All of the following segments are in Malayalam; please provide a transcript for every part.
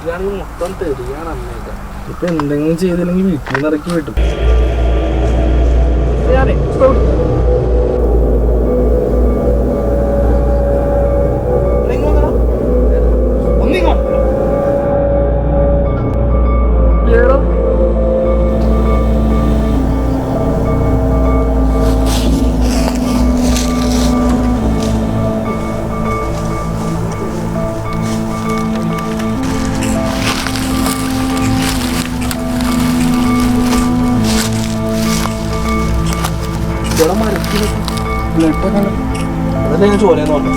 വീട്ടിലാണെങ്കിൽ മൊത്തം തെറിയാണ് അമ്മയൊക്കെ. ഇപ്പൊ എന്തെങ്കിലും ചെയ്തില്ലെങ്കിൽ വീട്ടിൽ നിന്ന് ഇറക്കി വിട്ടു. ഞാനേ അതല്ലേ ഞാൻ ചോരയെന്ന് പറഞ്ഞു.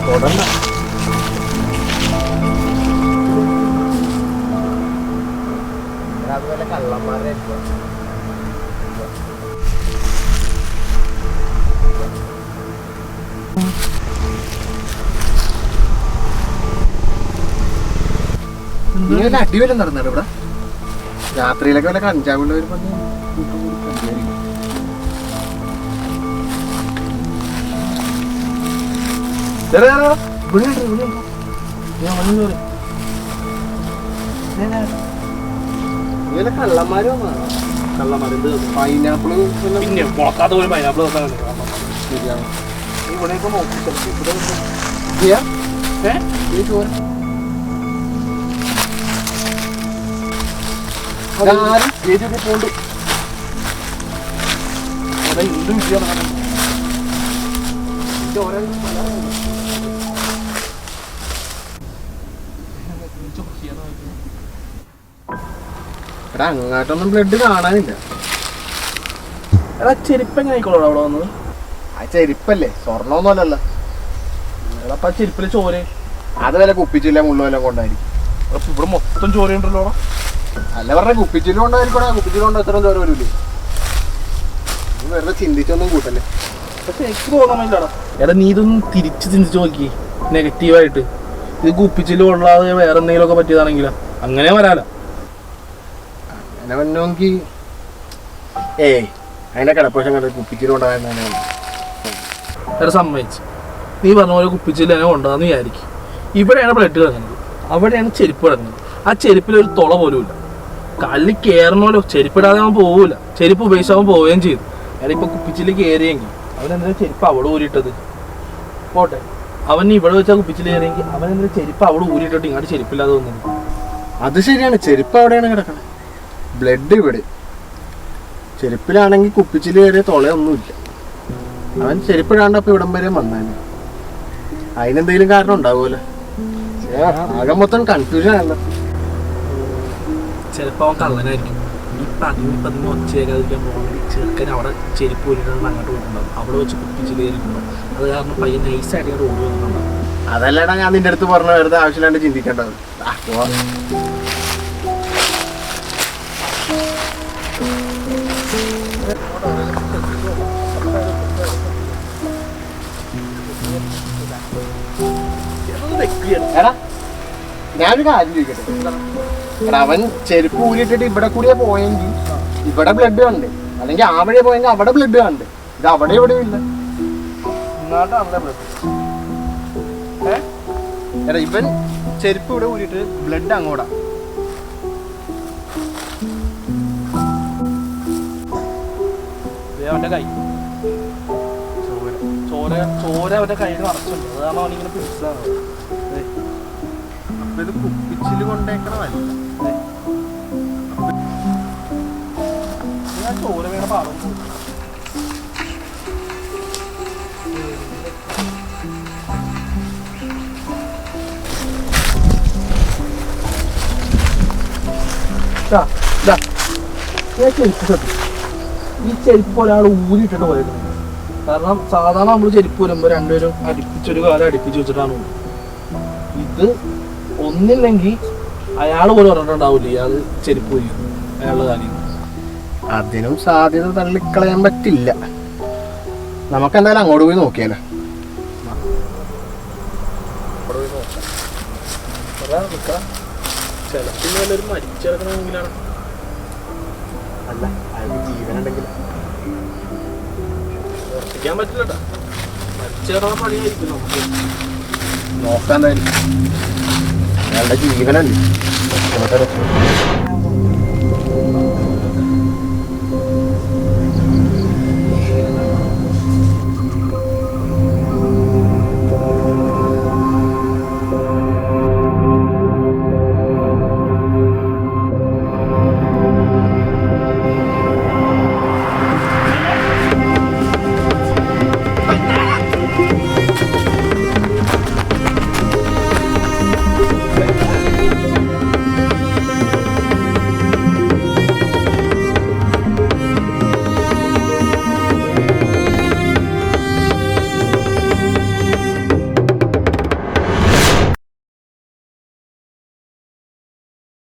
തൊടണ്ട. അതുപോലെ കള്ളന്മാരുടെ അടിവല്ലം നടന്നാണ് ഇവിടെ. രാത്രിയിലൊക്കെ വല്ല കഞ്ചാവുള്ള വരുമ്പോ കള്ളന്മാരോ കള്ളന്മാര് പൈനാപ്പിള് പിന്നെ മുളക്കാത്ത പോലെ പൈനാപ്പിൾ ശരിയാണ്. ഇവിടെയൊക്കെ നോക്കി ചോര പോണ്ട്. എന്ത് വിഷയമാണ് അങ്ങാട്ടൊന്നും ബ്ലഡ് കാണാനില്ല. എടാ ചെരുപ്പ് എങ്ങനെ ആയിക്കോളൂ അവിടെ വന്നത്? ആ ചെരുപ്പല്ലേ, സ്വർണ്ണമൊന്നും അല്ലല്ലോ. എടാ ചെരുപ്പില് ചോര അത് വല്ല കുപ്പിച്ചില്ല മുള്ളുവല്ല കൊണ്ടായിരിക്കും. ഇവിടെ മൊത്തം ചോരയുണ്ടല്ലോ. അല്ല പറഞ്ഞ കുപ്പിച്ചിലും കൊണ്ടായിരിക്കോടാ. കുപ്പിച്ചിലും കൊണ്ട് എത്ര ചോര വരൂലേ? വെറുതെ ചിന്തിച്ചൊന്നും കൂട്ടല്ലേ. പക്ഷെ എനിക്ക് തോന്നണില്ലടാ. എടാ നീ ഇതൊന്നും തിരിച്ച് ചിന്തിച്ചു നോക്കി നെഗറ്റീവായിട്ട്. ഇത് കുപ്പിച്ചില് കൊള്ളാതെ വേറെ എന്തെങ്കിലും ഒക്കെ പറ്റിയതാണെങ്കിലോ? അങ്ങനെ വരാല. അങ്ങനെ വന്നോങ്കി അതിന്റെ കിടപ്പോഷം കണ്ട കുപ്പിച്ചില് കൊണ്ടാകുന്ന എടാ സമ്മതിച്ചു. നീ പറഞ്ഞ പോലെ കുപ്പിച്ചില് തന്നെ കൊണ്ടാന്ന് വിചാരിക്കും. ഇവിടെയാണ് ബ്ലഡ് കിടക്കുന്നത്, അവിടെയാണ് ചെരുപ്പ് കിടക്കുന്നത്. ആ ചെരുപ്പിൽ ഒരു തുള പോലും ഇല്ല. കല്ല് കയറണമല്ലോ, ചെരുപ്പിടാതെ അവൻ പോകൂല. ചെരുപ്പ് ഉപയോഗിച്ച് അവൻ പോവുകയും ചെയ്തു. ഞാനിപ്പോൾ കുപ്പിച്ചില് കയറിയെങ്കിൽ അവനെന്തിനാ ചെരുപ്പ് അവിടെ ഊരിയിട്ടത്? പോട്ടെ, അവൻ ഇവിടെ വെച്ചാൽ കുപ്പിച്ചില് കയറിയെങ്കിൽ അവൻ എന്തിനാ ചെരുപ്പ് അവിടെ ഊരിയിട്ടിട്ട് ഇങ്ങോട്ട് ചെരുപ്പില്ലാതെ വന്നത്? അത് ശരിയാണ്, ചെരുപ്പ് അവിടെയാണ് കിടക്കണത്, ബ്ലഡ് ഇവിടെ. ചെരുപ്പിലാണെങ്കിൽ കുപ്പിച്ചില് കയറിയ തുളയൊന്നുമില്ല. അവൻ ചെരുപ്പിടാണ്ടപ്പോൾ ഇവിടം വരെ വന്നാണ്. അതിനെന്തെങ്കിലും കാരണം ഉണ്ടാവുമല്ലോ. ആകെ മൊത്തം കൺഫ്യൂഷൻ ആണല്ലോ. ചിലപ്പോ അവൻ കള്ളനായിരിക്കും. ഈ പതിന് ഒച്ചയാകാതിരിക്കാൻ പോകുന്നത് ചെറുക്കൻ അവിടെ ചെരുപ്പ് ഊരിട്ടാണ് അങ്ങോട്ട് പോയിട്ടുണ്ടാവും. അവിടെ വെച്ച് കുപ്പിച്ചില് കയറിയിട്ടുണ്ടാവും. അത് കാരണം പയ്യൻ നൈസായിട്ട് ഇങ്ങോട്ട് ഓടി വന്നിട്ടുണ്ടാവും. അതല്ലടാ ഞാൻ നിന്റെ അടുത്ത് പറഞ്ഞ വെറുതെ ആവശ്യമില്ലാണ്ട് ചിന്തിക്കേണ്ടത്. ഞാനൊരു കാര്യം ചോദിക്കട്ടെ. അവൻ ചെരുപ്പ് ഊരിട്ടിട്ട് ഇവിടെ കൂടിയാ പോയെങ്കിൽ ഇവിടെ ബ്ലഡ് കണ്ട്, അല്ലെങ്കിൽ ആ വഴിയെ പോയെങ്കിൽ അവിടെ ബ്ലഡ് കണ്ട്. ഇത് അവിടെ എവിടെയും ഇല്ല. എടാ ഇവൻ ചെരുപ്പ് ഇവിടെ ഊരിട്ട് ബ്ലഡ് അങ്ങോട്ടാ. അവന്റെ കൈ ചോര അവന്റെ കയ്യിൽ നിറച്ചുണ്ട്. അതാണ് അവനിങ്ങനെ പിടിച്ചതാണ്. അപ്പൊ ഇത് കുപ്പിച്ചില് കൊണ്ടേക്കണമല്ല. ഞാൻ ചോര വീണ പാടും. ഈ ചെരുപ്പ് ഒരാൾ ഊരിട്ടിട്ട് പോയിരുന്നു. കാരണം സാധാരണ നമ്മൾ ചെരുപ്പ് വരുമ്പോൾ രണ്ടുപേരും അടുപ്പിച്ചൊരു കാലം അടുപ്പിച്ച് വെച്ചിട്ടാണ്. ഇത് ഒന്നില്ലെങ്കിൽ അയാൾ പോലും പറഞ്ഞിട്ടുണ്ടാവില്ല ഇയാള് ചെരുപ്പ് ഊരി അയാളുടെ കാര്യം. അതിനും സാധ്യത തള്ളിക്കളയാൻ പറ്റില്ല. നമുക്കെന്തായാലും അങ്ങോട്ട് പോയി നോക്കിയാലോ. ചിലപ്പോൾ നല്ലൊരു മരിച്ചിറക്കണമെങ്കിലാണ്. അല്ല അയാൾക്ക് ജീവനുണ്ടെങ്കിൽ ഉറപ്പിക്കാൻ പറ്റില്ലട്ടാ. ചേർന്ന പണിയായിരിക്കും നമുക്ക് നോക്കാൻ എന്തായാലും അയാളുടെ ജീവനല്ലേ